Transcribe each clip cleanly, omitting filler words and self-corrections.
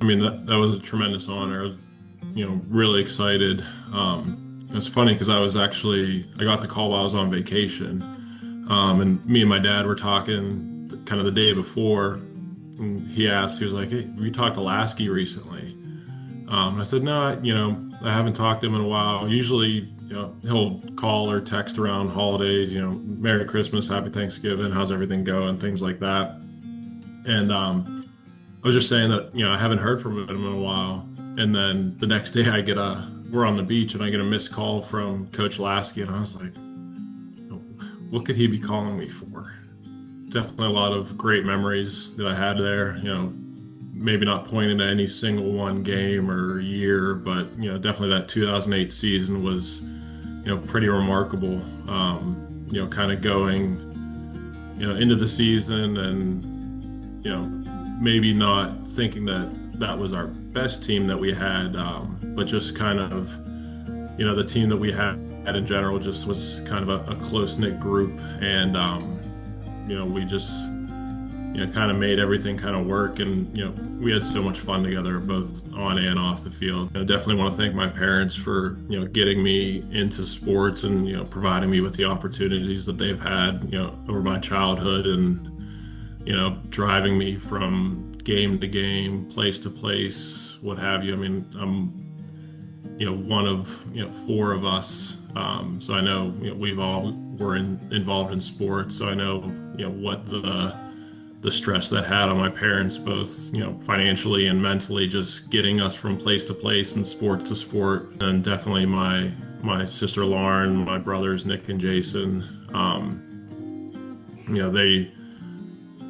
I mean, that was a tremendous honor. I was, really excited. It's funny because I got the call while I was on vacation. And me and my dad were talking kind of the day before. And he was like, "Hey, have you talked to Lasky recently?" I said, "No, I haven't talked to him in a while. Usually, he'll call or text around holidays, Merry Christmas, Happy Thanksgiving, how's everything going, things like that." And I was just saying that, I haven't heard from him in a while. And then the next day we're on the beach and I get a missed call from Coach Lasky. And I was like, what could he be calling me for? Definitely a lot of great memories that I had there, maybe not pointing to any single one game or year, but, definitely that 2008 season was, pretty remarkable. Kind of going, into the season and, maybe not thinking that that was our best team that we had, but just kind of, the team that we had in general just was kind of a close-knit group. And, we just, kind of made everything kind of work. And, we had so much fun together, both on and off the field. I definitely want to thank my parents for, getting me into sports and, providing me with the opportunities that they've had, over my childhood and, driving me from game to game, place to place, what have you. I mean, I'm, one of, four of us. So I know, we've all involved in sports. So I know, what the stress that had on my parents, both, financially and mentally, just getting us from place to place and sport to sport. And definitely my sister Lauren, my brothers Nick and Jason.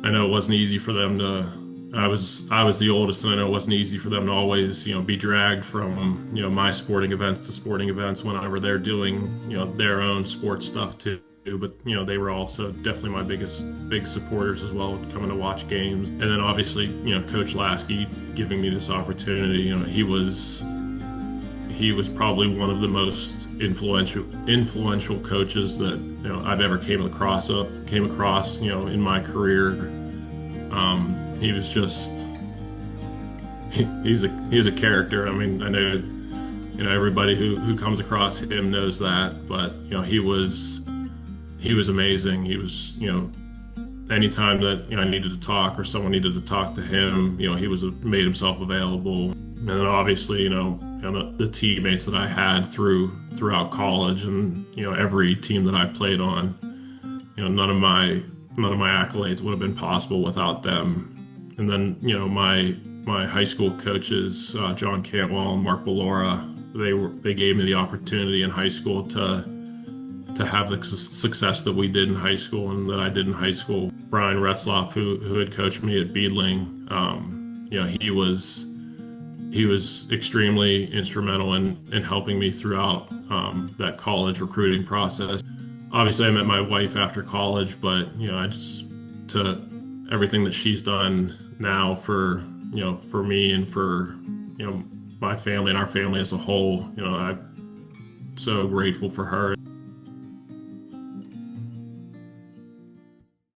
I know it wasn't easy for them to. I was the oldest, and I know it wasn't easy for them to always, be dragged from, my sporting events to sporting events whenever they're doing, their own sports stuff too. But, they were also definitely my big supporters as well, coming to watch games. And then obviously, Coach Lasky giving me this opportunity. He was probably one of the most influential coaches that, I've ever came across, in my career. He was just he's a character. I mean, I know, everybody who comes across him knows that, but, he was amazing. He was, anytime that, I needed to talk or someone needed to talk to him, he made himself available. And then obviously, the teammates that I had throughout college and, every team that I played on, none of my accolades would have been possible without them. And then, my high school coaches, John Cantwell and Mark Ballora, they gave me the opportunity in high school to have the success that we did in high school and that I did in high school. Brian Retzloff, who had coached me at Beadling, he was extremely instrumental in helping me throughout that college recruiting process. Obviously, I met my wife after college, but to everything that she's done now for me and for my family and our family as a whole, I'm so grateful for her.